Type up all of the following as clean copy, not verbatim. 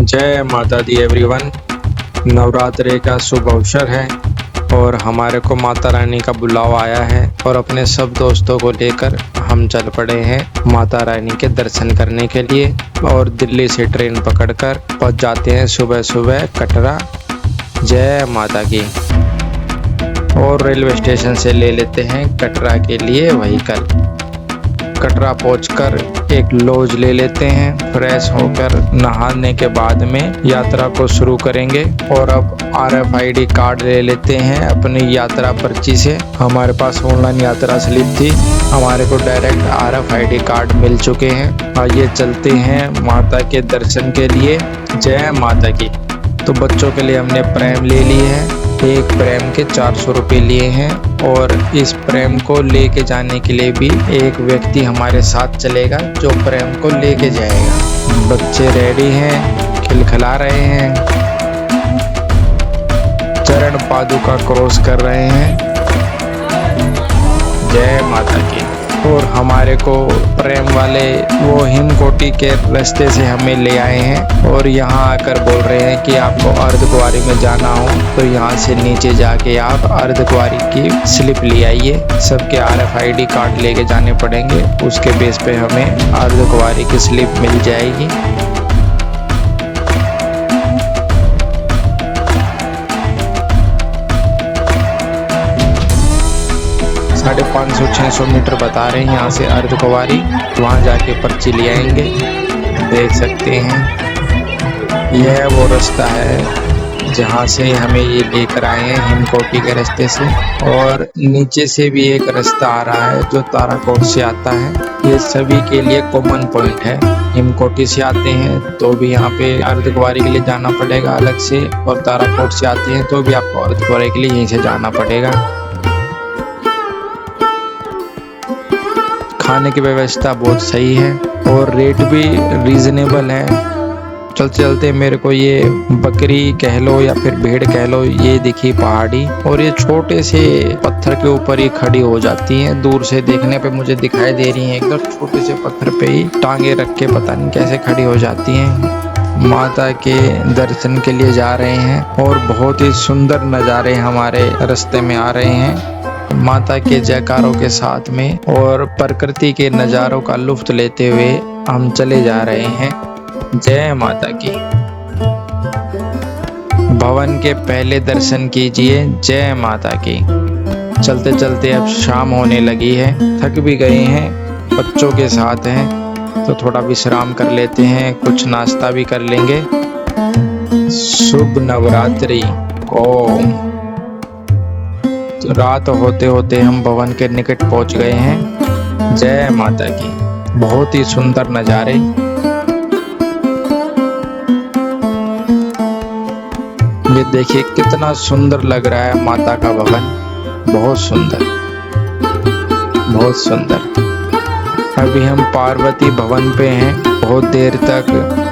जय माता दी एवरीवन। नवरात्रि का शुभ अवसर है और हमारे को माता रानी का बुलावा आया है और अपने सब दोस्तों को लेकर हम चल पड़े हैं माता रानी के दर्शन करने के लिए। और दिल्ली से ट्रेन पकड़कर पहुंच जाते हैं सुबह सुबह कटरा। जय माता की। और रेलवे स्टेशन से ले लेते हैं कटरा के लिए व्हीकल। कटरा पहुंचकर एक लॉज ले लेते हैं। फ्रेश होकर नहाने के बाद में यात्रा को शुरू करेंगे। और अब RFID कार्ड ले लेते हैं अपनी यात्रा पर्ची से। हमारे पास ऑनलाइन यात्रा स्लिप थी, हमारे को डायरेक्ट RFID कार्ड मिल चुके हैं। आइए चलते हैं माता के दर्शन के लिए। जय माता की। तो बच्चों के लिए हमने प्रेम ले ली है। एक प्रेम के 400 रुपये लिए हैं और इस प्रेम को लेके जाने के लिए भी एक व्यक्ति हमारे साथ चलेगा जो प्रेम को लेके जाएगा। बच्चे रेडी हैं, खिलखिला रहे हैं, चरण पादुका क्रॉस कर रहे हैं। जय माता की। और हमारे को प्रेम वाले वो हिमकोटी के रास्ते से हमें ले आए हैं और यहाँ आकर बोल रहे हैं कि आपको अर्धकुंवारी में जाना हो तो यहाँ से नीचे जाके आप अर्धकुंवारी की स्लिप ले आइए। सबके RFID कार्ड लेके जाने पड़ेंगे, उसके बेस पे हमें अर्धकुंवारी की स्लिप मिल जाएगी। 550-600 मीटर बता रहे हैं यहाँ से अर्धकुंवारी। वहाँ जाके पर्ची ले आएंगे। देख सकते हैं यह वो रास्ता है जहाँ से हमें ये लेकर आए हैं हिमकोटी के रास्ते से। और नीचे से भी एक रास्ता आ रहा है जो ताराकोट से आता है। ये सभी के लिए कॉमन पॉइंट है। हिमकोटी से आते हैं तो भी यहाँ पे अर्धकुंवारी के लिए जाना पड़ेगा अलग से, और ताराकोट से आते हैं तो भी आपको अर्धकुंवारी के लिए यहीं से जाना पड़ेगा। खाने की व्यवस्था बहुत सही है और रेट भी रीजनेबल है। चलते चलते मेरे को ये बकरी कह लो या फिर भेड़ कह लो, ये दिखी पहाड़ी, और ये छोटे से पत्थर के ऊपर ही खड़ी हो जाती हैं। दूर से देखने पे मुझे दिखाई दे रही हैं, एकदम छोटे से पत्थर पे ही टांगे रख के पता नहीं कैसे खड़ी हो जाती हैं। माता के दर्शन के लिए जा रहे हैं और बहुत ही सुंदर नज़ारे हमारे रास्ते में आ रहे हैं। माता के जयकारों के साथ में और प्रकृति के नज़ारों का लुत्फ लेते हुए हम चले जा रहे हैं। जय माता की। भवन के पहले दर्शन कीजिए। जय माता की। चलते चलते अब शाम होने लगी है, थक भी गए हैं, बच्चों के साथ हैं तो थोड़ा विश्राम कर लेते हैं, कुछ नाश्ता भी कर लेंगे। शुभ नवरात्रि। ओम। रात होते होते हम भवन के निकट पहुंच गए हैं। जय माता की। बहुत ही सुंदर नज़ारे। ये देखिए कितना सुंदर लग रहा है माता का भवन। बहुत सुंदर, बहुत सुंदर। अभी हम पार्वती भवन पे हैं। बहुत देर तक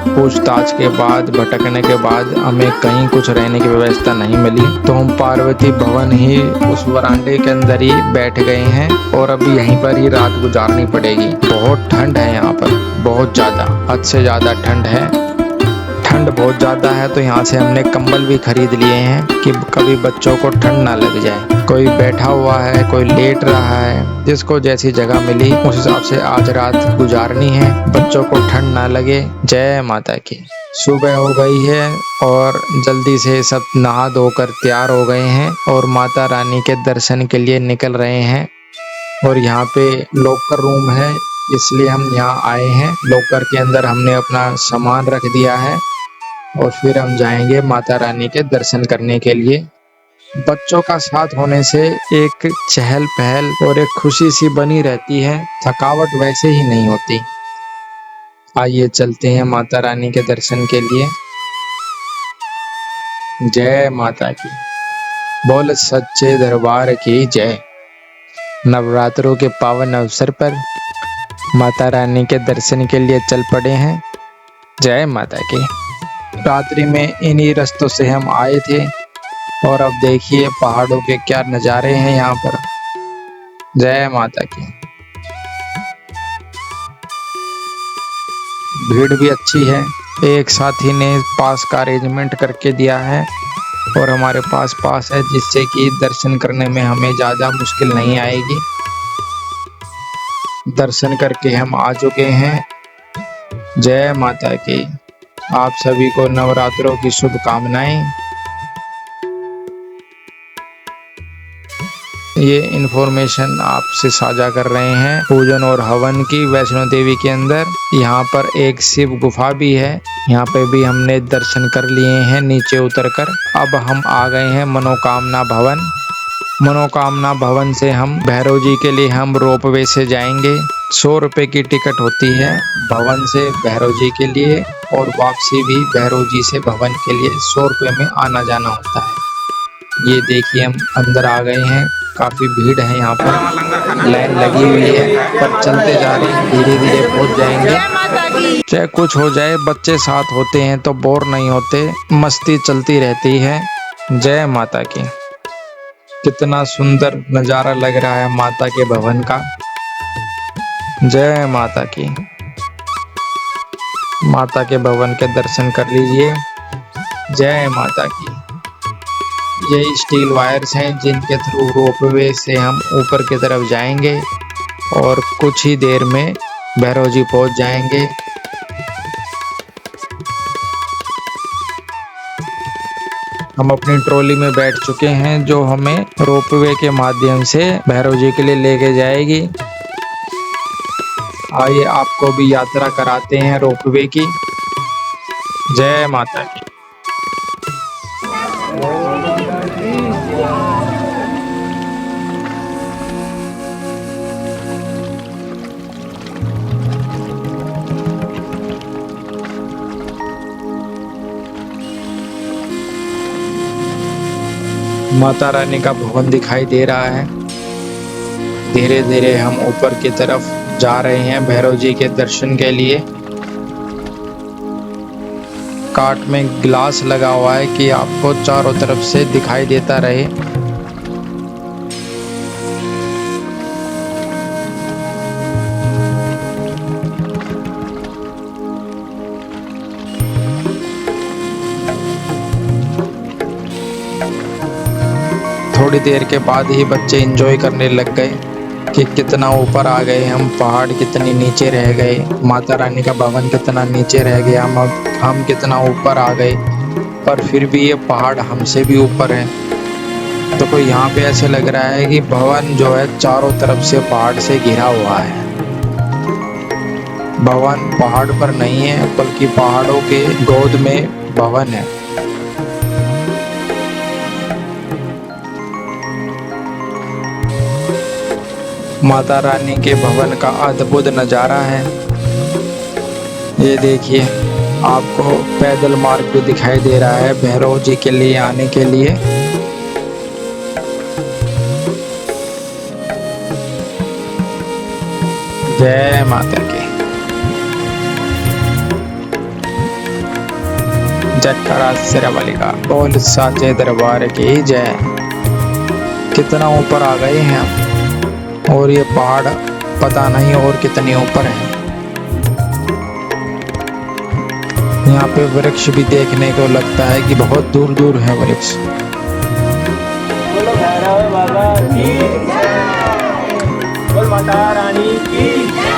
पूछताछ के बाद, भटकने के बाद हमें कहीं कुछ रहने की व्यवस्था नहीं मिली तो हम पार्वती भवन ही उस वरांडे के अंदर ही बैठ गए हैं और अभी यहीं पर ही रात गुजारनी पड़ेगी। बहुत ठंड है यहाँ पर, बहुत ज़्यादा, हद से ज़्यादा ठंड है। ठंड बहुत ज़्यादा है तो यहाँ से हमने कंबल भी खरीद लिए हैं कि कभी बच्चों को ठंड ना लग जाए। कोई बैठा हुआ है, कोई लेट रहा है, जिसको जैसी जगह मिली उस हिसाब से आज रात गुजारनी है, बच्चों को ठंड ना लगे। जय माता की। सुबह हो गई है और जल्दी से सब नहा धोकर तैयार हो गए हैं और माता रानी के दर्शन के लिए निकल रहे हैं। और यहाँ पे लॉकर रूम है इसलिए हम यहाँ आए हैं। लॉकर के अंदर हमने अपना सामान रख दिया है और फिर हम जाएंगे माता रानी के दर्शन करने के लिए। बच्चों का साथ होने से एक चहल पहल और एक खुशी सी बनी रहती है, थकावट वैसे ही नहीं होती। आइए चलते हैं माता रानी के दर्शन के लिए। जय माता की। बोल सच्चे दरबार की जय। नवरात्रों के पावन अवसर पर माता रानी के दर्शन के लिए चल पड़े हैं। जय माता की। रात्रि में इन्हीं रास्तों से हम आए थे और अब देखिए पहाड़ों के क्या नज़ारे हैं यहाँ पर। जय माता की। भीड़ भी अच्छी है। एक साथी ने पास का अरेंजमेंट करके दिया है और हमारे पास है, जिससे कि दर्शन करने में हमें ज़्यादा मुश्किल नहीं आएगी। दर्शन करके हम आ चुके हैं। जय माता की। आप सभी को नवरात्रों की शुभकामनाएं। ये इन्फॉर्मेशन आपसे साझा कर रहे हैं पूजन और हवन की वैष्णो देवी के अंदर। यहाँ पर एक शिव गुफा भी है, यहाँ पे भी हमने दर्शन कर लिए हैं नीचे उतरकर। अब हम आ गए हैं मनोकामना भवन। मनोकामना भवन से हम भैरव जी के लिए हम रोपवे से जाएंगे। 100 रुपए की टिकट होती है भवन से भैरव जी के लिए, और वापसी भी भैरव जी से भवन के लिए 100 रुपए में आना जाना होता है। ये देखिए हम अंदर आ गए हैं। काफी भीड़ है यहाँ पर, लाइन लगी हुई है, पर चलते जा रहे हैं, धीरे धीरे पहुँच जाएंगे। चाहे कुछ हो जाए, बच्चे साथ होते हैं तो बोर नहीं होते, मस्ती चलती रहती है। जय माता की। कितना सुंदर नजारा लग रहा है माता के भवन का। जय माता की। माता के भवन के दर्शन कर लीजिए। जय माता की। ये स्टील वायर्स हैं जिनके थ्रू रोपवे से हम ऊपर की तरफ जाएंगे और कुछ ही देर में भैरव जी पहुंच जाएंगे। हम अपनी ट्रॉली में बैठ चुके हैं जो हमें रोपवे के माध्यम से भैरव जी के लिए लेके जाएगी। आइए आपको भी यात्रा कराते हैं रोपवे की। जय माता की। माता रानी का भवन दिखाई दे रहा है। धीरे धीरे हम ऊपर की तरफ जा रहे हैं भैरव जी के दर्शन के लिए। काट में ग्लास लगा हुआ है कि आपको चारों तरफ से दिखाई देता रहे। थोड़ी देर के बाद ही बच्चे एंजॉय करने लग गए कि कितना ऊपर आ गए हम, पहाड़ कितने नीचे रह गए, माता रानी का भवन कितना नीचे रह गया, हम कितना ऊपर आ गए, पर फिर भी ये पहाड़ हमसे भी ऊपर है। तो यहाँ पे ऐसे लग रहा है कि भवन जो है चारों तरफ से पहाड़ से घिरा हुआ है। भवन पहाड़ पर नहीं है बल्कि पहाड़ों के गोद में भवन है। माता रानी के भवन का अद्भुत नज़ारा है। ये देखिए आपको पैदल मार्ग भी दिखाई दे रहा है भैरव जी के लिए आने के लिए। जय माता की। जटकरा सिरावली का बोल साचे दरबार की जय। कितना ऊपर आ गए हैं हम, और ये पहाड़ पता नहीं और कितने ऊपर है। यहाँ पे वृक्ष भी देखने को लगता है कि बहुत दूर दूर है वृक्ष। बोलो भैरव बाबा की जय, बोल माता रानी की जय।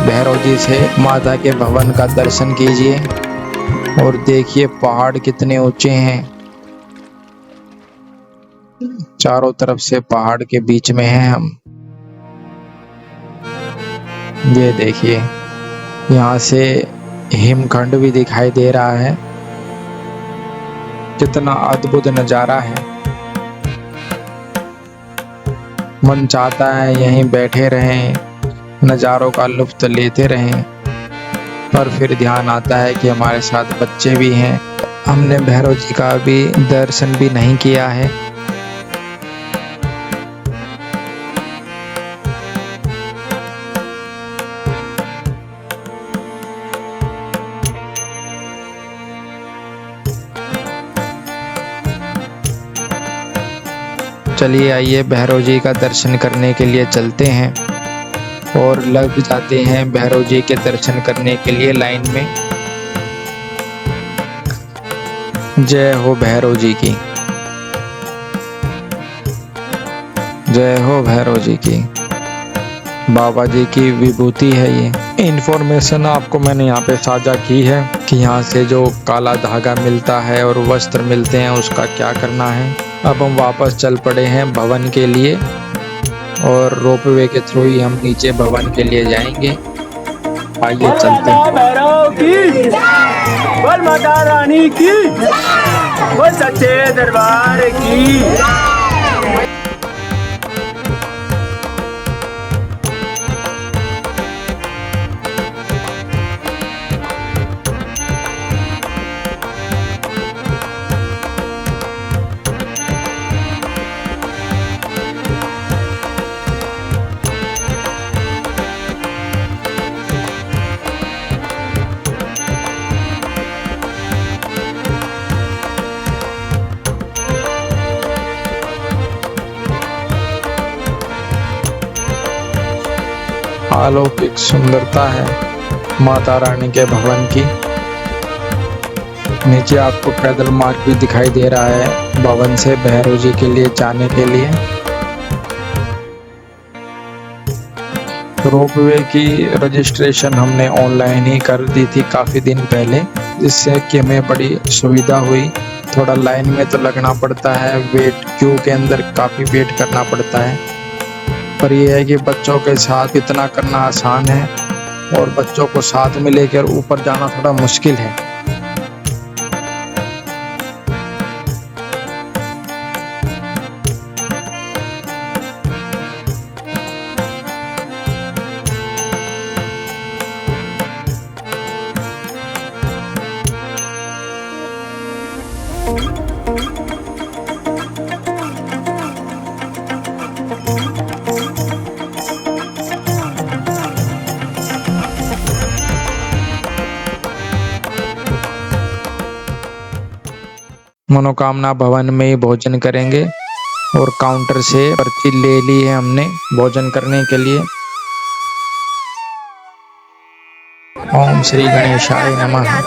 भैरव जी से माता के भवन का दर्शन कीजिए और देखिए पहाड़ कितने ऊंचे हैं। चारों तरफ से पहाड़ के बीच में हैं हम। ये देखिए यहाँ से हिमखंड भी दिखाई दे रहा है। कितना अद्भुत नजारा है। मन चाहता है यहीं बैठे रहें, नज़ारों का लुत्फ लेते रहें, पर फिर ध्यान आता है कि हमारे साथ बच्चे भी हैं। हमने भैरव जी का भी दर्शन भी नहीं किया है। चलिए आइए भैरव जी का दर्शन करने के लिए चलते हैं। और लग जाते हैं भैरव जी के दर्शन करने के लिए लाइन में। जय हो भैरव जी की, जय हो भैरव जी की। बाबा जी की विभूति है ये। इन्फॉर्मेशन आपको मैंने यहाँ पे साझा की है कि यहाँ से जो काला धागा मिलता है और वस्त्र मिलते हैं उसका क्या करना है। अब हम वापस चल पड़े हैं भवन के लिए और रोपवे के थ्रू ही हम नीचे भवन के लिए जाएंगे। आइए चलते हैं। भैरव की, बोल माता रानी की, बोल सच्चे दरबार की। अलौकिक सुंदरता है माता रानी के भवन की। नीचे आपको पैदल मार्ग भी दिखाई दे रहा है भवन से भैरव जी के लिए जाने के लिए। रोपवे की रजिस्ट्रेशन हमने ऑनलाइन ही कर दी थी काफी दिन पहले, जिससे कि हमें बड़ी सुविधा हुई। थोड़ा लाइन में तो लगना पड़ता है, वेट क्यू के अंदर काफी वेट करना पड़ता है, पर यह है कि बच्चों के साथ इतना करना आसान है और बच्चों को साथ में लेकर ऊपर जाना थोड़ा मुश्किल है। मनोकामना भवन में ही भोजन करेंगे और काउंटर से पर्ची ले ली है हमने भोजन करने के लिए। ओम श्री गणेशाय नमः।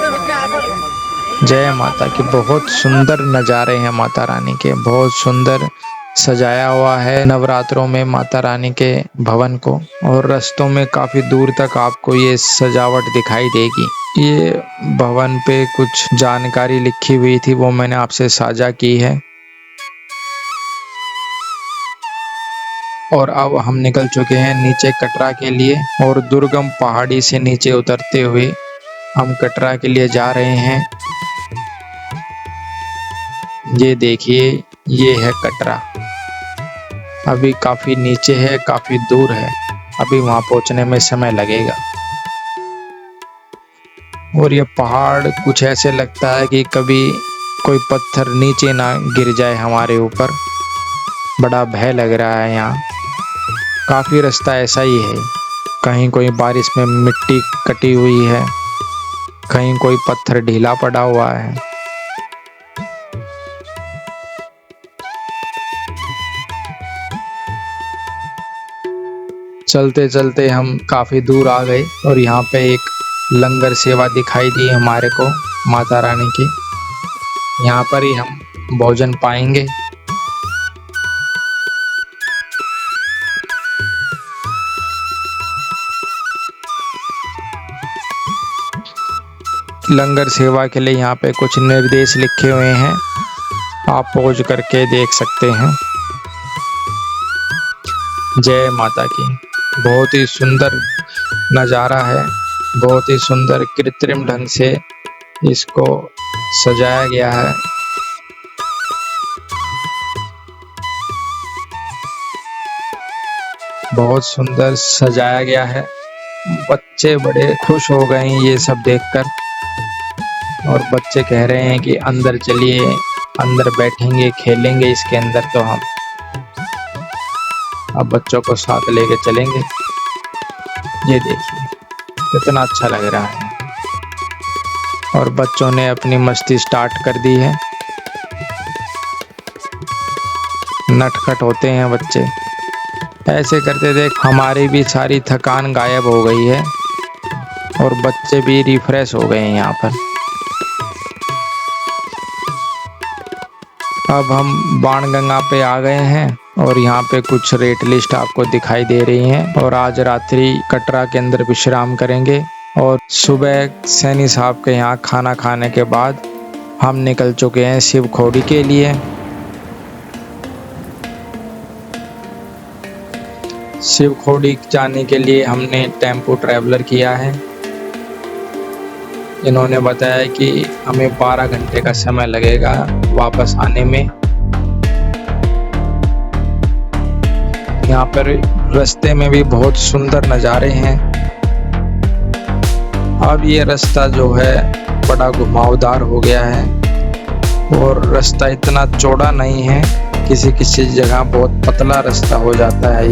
जय माता की। बहुत सुंदर नज़ारे हैं माता रानी के, बहुत सुंदर सजाया हुआ है नवरात्रों में माता रानी के भवन को, और रास्तों में काफी दूर तक आपको ये सजावट दिखाई देगी। ये भवन पे कुछ जानकारी लिखी हुई थी, वो मैंने आपसे साझा की है। और अब हम निकल चुके हैं नीचे कटरा के लिए, और दुर्गम पहाड़ी से नीचे उतरते हुए हम कटरा के लिए जा रहे हैं। ये देखिए, ये है कटरा। अभी काफी नीचे है, काफी दूर है, अभी वहां पहुंचने में समय लगेगा। और ये पहाड़ कुछ ऐसे लगता है कि कभी कोई पत्थर नीचे ना गिर जाए हमारे ऊपर, बड़ा भय लग रहा है यहाँ। काफी रास्ता ऐसा ही है, कहीं कोई बारिश में मिट्टी कटी हुई है, कहीं कोई पत्थर ढीला पड़ा हुआ है। चलते चलते हम काफी दूर आ गए और यहाँ पे एक लंगर सेवा दिखाई दी हमारे को माता रानी की। यहाँ पर ही हम भोजन पाएंगे। लंगर सेवा के लिए यहाँ पे कुछ निर्देश लिखे हुए हैं, आप पहुंच करके देख सकते हैं। जय माता की। बहुत ही सुंदर नज़ारा है, बहुत ही सुंदर कृत्रिम ढंग से इसको सजाया गया है। बहुत सुंदर सजाया गया है। बच्चे बड़े खुश हो गए हैं ये सब देखकर, और बच्चे कह रहे हैं कि अंदर चलिए, अंदर बैठेंगे, खेलेंगे इसके अंदर। तो हम अब बच्चों को साथ लेके चलेंगे। ये देखिए कितना अच्छा लग रहा है, और बच्चों ने अपनी मस्ती स्टार्ट कर दी है। नटखट होते हैं बच्चे। ऐसे करते देख हमारी भी सारी थकान गायब हो गई है और बच्चे भी रिफ्रेश हो गए हैं यहाँ पर। अब हम बाणगंगा पे आ गए हैं और यहाँ पे कुछ रेट लिस्ट आपको दिखाई दे रही हैं और आज रात्रि कटरा के अंदर विश्राम करेंगे और सुबह सैनी साहब के यहाँ खाना खाने के बाद हम निकल चुके हैं शिव खोड़ी के लिए। शिव खोड़ी जाने के लिए हमने टेम्पो ट्रैवलर किया है। इन्होंने बताया कि हमें 12 घंटे का समय लगेगा वापस आने में। यहाँ पर रास्ते में भी बहुत सुंदर नज़ारे हैं। अब ये रास्ता जो है बड़ा घुमावदार हो गया है और रास्ता इतना चौड़ा नहीं है, किसी किसी जगह बहुत पतला रास्ता हो जाता है।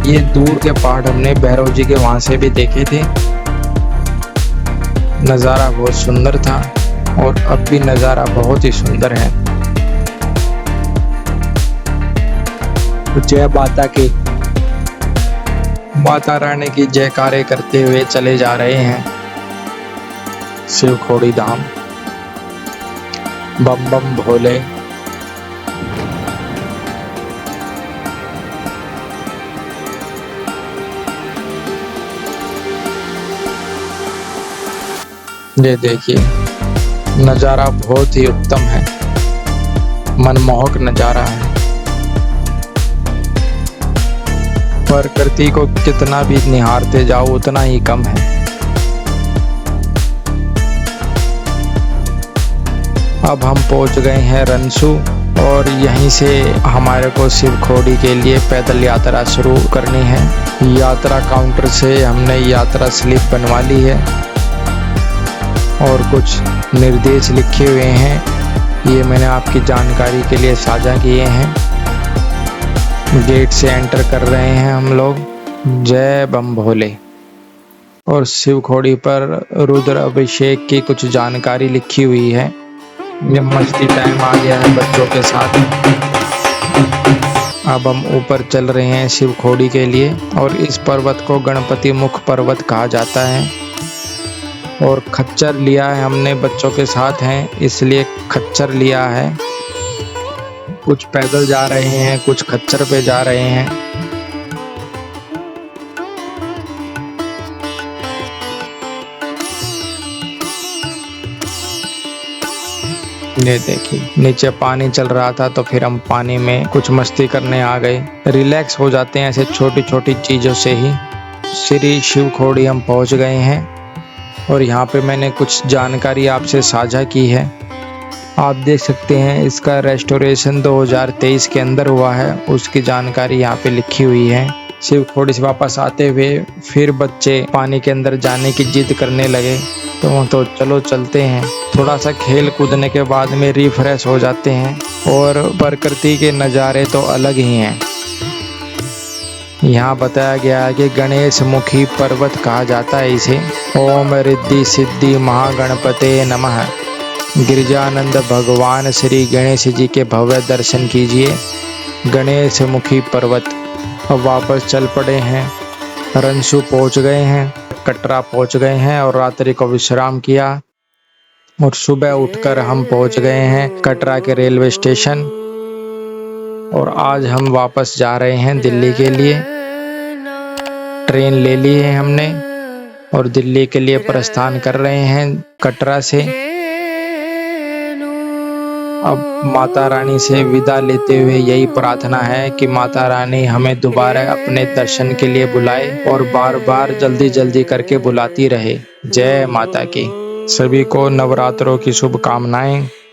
ये दूर के पहाड़ हमने भैरव जी के वहाँ से भी देखे थे। नज़ारा बहुत सुंदर था और अब भी नज़ारा बहुत ही सुंदर है। जय माता की, माता रानी की जयकारे करते हुए चले जा रहे हैं शिव खोड़ी धाम। बम बम भोले। ये देखिए नज़ारा बहुत ही उत्तम है, मनमोहक नज़ारा है। प्रकृति को कितना भी निहारते जाओ उतना ही कम है। अब हम पहुंच गए हैं रनसू और यहीं से हमारे को शिव खोड़ी के लिए पैदल यात्रा शुरू करनी है। यात्रा काउंटर से हमने यात्रा स्लिप बनवा ली है और कुछ निर्देश लिखे हुए हैं, ये मैंने आपकी जानकारी के लिए साझा किए हैं। गेट से एंटर कर रहे हैं हम लोग। जय बम भोले। और शिव खोड़ी पर रुद्र अभिषेक की कुछ जानकारी लिखी हुई है। ये मस्ती टाइम आ गया है बच्चों के साथ। अब हम ऊपर चल रहे हैं शिव खोड़ी के लिए और इस पर्वत को गणपति मुख पर्वत कहा जाता है। और खच्चर लिया है हमने, बच्चों के साथ हैं इसलिए खच्चर लिया है। कुछ पैदल जा रहे हैं, कुछ खच्चर पे जा रहे हैं। ये देखिए नीचे पानी चल रहा था तो फिर हम पानी में कुछ मस्ती करने आ गए। रिलैक्स हो जाते हैं ऐसे छोटी छोटी चीज़ों से ही। श्री शिव खोड़ी हम पहुंच गए हैं और यहाँ पे मैंने कुछ जानकारी आपसे साझा की है। आप देख सकते हैं इसका रेस्टोरेशन 2023 के अंदर हुआ है, उसकी जानकारी यहाँ पे लिखी हुई है। शिव खोड़ी से वापस आते हुए फिर बच्चे पानी के अंदर जाने की जिद करने लगे तो चलो चलते हैं। थोड़ा सा खेल कूदने के बाद में रिफ्रेश हो जाते हैं और प्रकृति के नज़ारे तो अलग ही हैं। यहाँ बताया गया है कि गणेश मुखी पर्वत कहा जाता है इसे। ओम रिद्धि सिद्धि महागणपते नमः। गिरिजानंद भगवान श्री गणेश जी के भव्य दर्शन कीजिए। गणेश मुखी पर्वत। अब वापस चल पड़े हैं, रनसू पहुँच गए हैं, कटरा पहुँच गए हैं और रात्रि को विश्राम किया और सुबह उठकर हम पहुँच गए हैं कटरा के रेलवे स्टेशन। और आज हम वापस जा रहे हैं दिल्ली के लिए। ट्रेन ले ली है हमने और दिल्ली के लिए प्रस्थान कर रहे हैं कटरा से। अब माता रानी से विदा लेते हुए यही प्रार्थना है कि माता रानी हमें दोबारा अपने दर्शन के लिए बुलाए और बार बार जल्दी जल्दी करके बुलाती रहे। जय माता की। सभी को नवरात्रों की शुभकामनाएं।